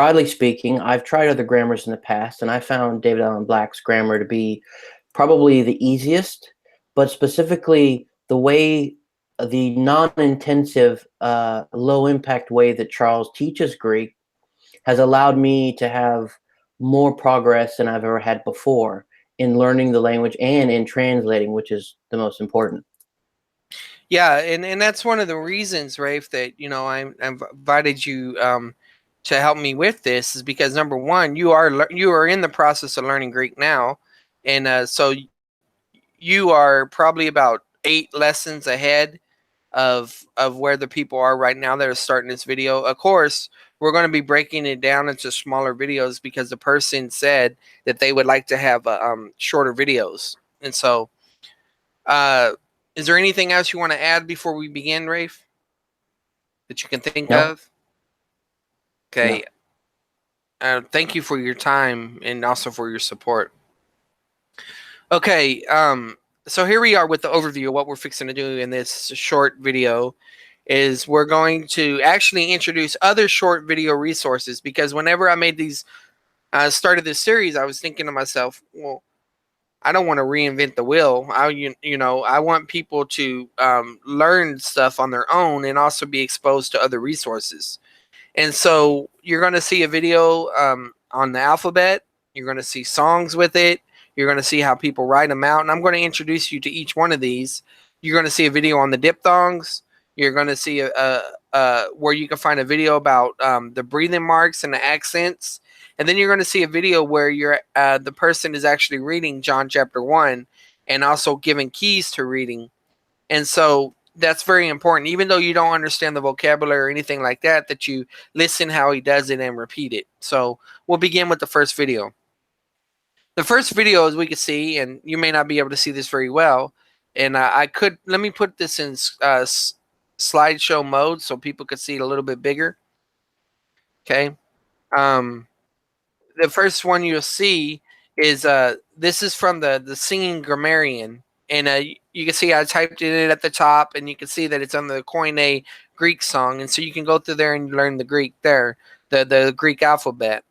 broadly speaking, I've tried other grammars in the past, and I found David Allen Black's grammar to be probably the easiest, but specifically the non-intensive, low-impact way that Charles teaches Greek has allowed me to have more progress than I've ever had before in learning the language and in translating, which is the most important. Yeah, and that's one of the reasons, Rafe, that I've invited you to help me with this is because number one, you are in the process of learning Greek now, and so you are probably about 8 lessons ahead of where the people are right now that are starting this video. Of course, we're going to be breaking it down into smaller videos because the person said that they would like to have shorter videos, and so. Is there anything else you want to add before we begin, Rafe, that you can think No, of? Okay. no. Thank you for your time and also for your support. Okay. So here we are with the overview of what we're fixing to do in this short video. Is we're going to actually introduce other short video resources because whenever I made these, started this series, I was thinking to myself, well, I don't want to reinvent the wheel. I want people to learn stuff on their own and also be exposed to other resources. And so you're going to see a video on the alphabet. You're going to see songs with it. You're going to see how people write them out. And I'm going to introduce you to each one of these. You're going to see a video on the diphthongs. You're going to see where you can find a video about the breathing marks and the accents. And then you're going to see a video where the person is actually reading John chapter 1 and also giving keys to reading. And so that's very important. Even though you don't understand the vocabulary or anything like that, that you listen how he does it and repeat it. So we'll begin with the first video. The first video, as we can see, and you may not be able to see this very well, and let me put this in slideshow mode so people could see it a little bit bigger. Okay. The first one you'll see is this is from the Singing Grammarian, and you can see I typed it in at the top, and you can see that it's on the Koine Greek song, and so you can go through there and learn the Greek there, the Greek alphabet.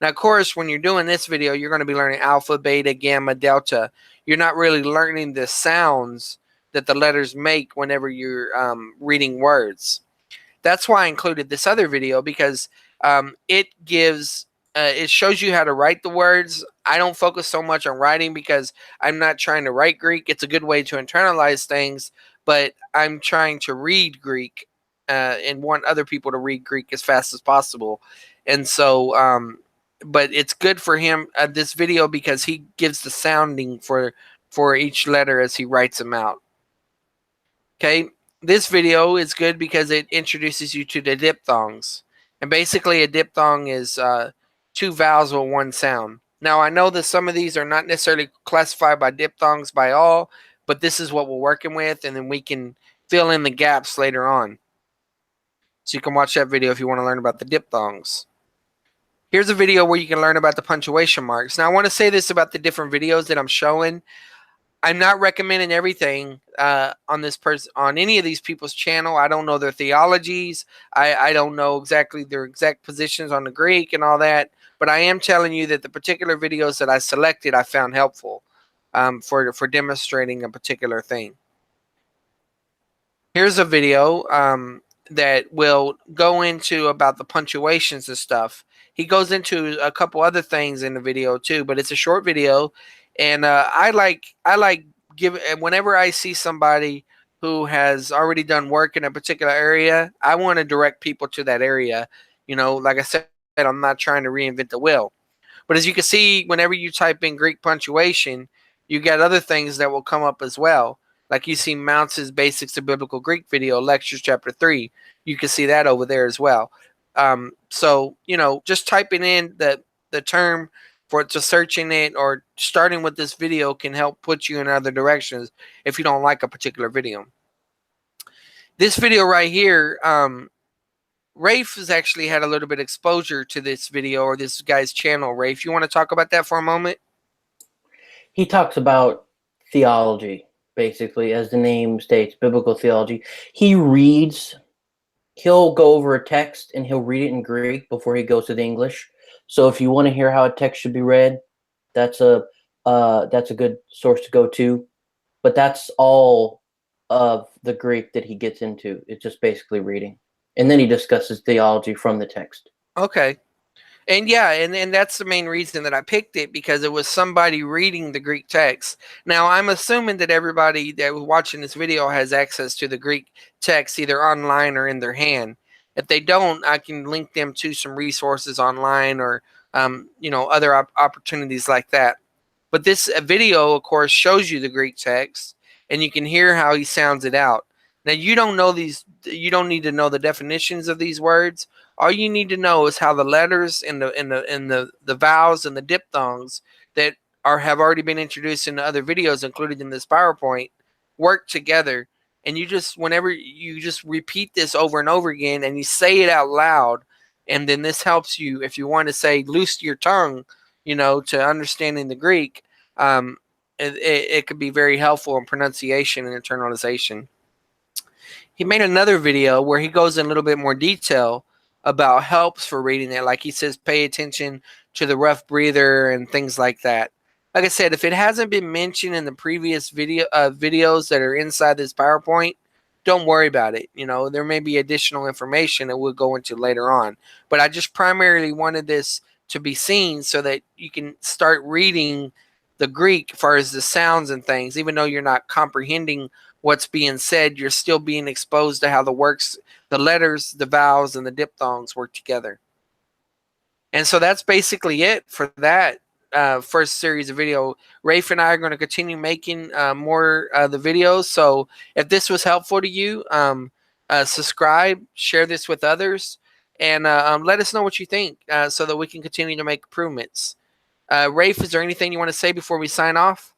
Now, of course, when you're doing this video, you're going to be learning alpha, beta, gamma, delta. You're not really learning the sounds that the letters make whenever you're reading words. That's why I included this other video because it shows you how to write the words. I don't focus so much on writing because I'm not trying to write Greek. It's a good way to internalize things, but I'm trying to read Greek and want other people to read Greek as fast as possible. And so, but it's good for him, this video, because he gives the sounding for each letter as he writes them out. Okay, this video is good because it introduces you to the diphthongs. And basically a diphthong is 2 vowels with 1 sound. Now, I know that some of these are not necessarily classified by diphthongs by all, but this is what we're working with, and then we can fill in the gaps later on. So you can watch that video if you want to learn about the diphthongs. Here's a video where you can learn about the punctuation marks. Now, I want to say this about the different videos that I'm showing. I'm not recommending everything on any of these people's channel. I don't know their theologies. I don't know exactly their exact positions on the Greek and all that. But I am telling you that the particular videos that I selected, I found helpful for demonstrating a particular thing. Here's a video that will go into about the punctuations and stuff. He goes into a couple other things in the video too, but it's a short video, and I like whenever I see somebody who has already done work in a particular area, I want to direct people to that area. Like I said, I'm not trying to reinvent the wheel. But as you can see, whenever you type in Greek punctuation, you get other things that will come up as well. Like you see Mounts' Basics of Biblical Greek video, Lectures Chapter 3. You can see that over there as well. So, just typing in the term to searching it or starting with this video can help put you in other directions if you don't like a particular video. This video right here, Rafe has actually had a little bit of exposure to this video or this guy's channel. Rafe, you want to talk about that for a moment? He talks about theology, basically, as the name states, biblical theology. He reads he'll go over a text and he'll read it in Greek before he goes to the English. So if you want to hear how a text should be read, that's a good source to go to. But that's all of the Greek that he gets into. It's just basically reading, and then he discusses theology from the text. Okay. And yeah, and that's the main reason that I picked it, because it was somebody reading the Greek text. Now, I'm assuming that everybody that was watching this video has access to the Greek text either online or in their hand. If they don't, I can link them to some resources online or other opportunities like that. But this video, of course, shows you the Greek text, and you can hear how he sounds it out. Now, you don't know these. You don't need to know the definitions of these words. All you need to know is how the letters and the vowels and the diphthongs that have already been introduced in other videos, included in this PowerPoint, work together. And you just, whenever you just repeat this over and over again, and you say it out loud, and then this helps you if you want to say loose your tongue, to understanding the Greek. It could be very helpful in pronunciation and internalization. He made another video where he goes in a little bit more detail about helps for reading it. Like he says, pay attention to the rough breather and things like that. Like I said, if it hasn't been mentioned in the previous videos that are inside this PowerPoint, don't worry about it. There may be additional information that we'll go into later on. But I just primarily wanted this to be seen so that you can start reading the Greek as far as the sounds and things. Even though you're not comprehending what's being said, you're still being exposed to how the letters, the vowels, and the diphthongs work together. And so that's basically it for that first series of video. Rafe and I are going to continue making more of the videos. So if this was helpful to you, subscribe, share this with others, and let us know what you think so that we can continue to make improvements. Rafe, is there anything you want to say before we sign off?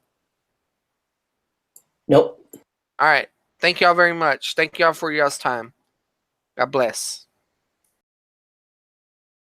Nope. All right. Thank y'all very much. Thank y'all for y'all's time. God bless.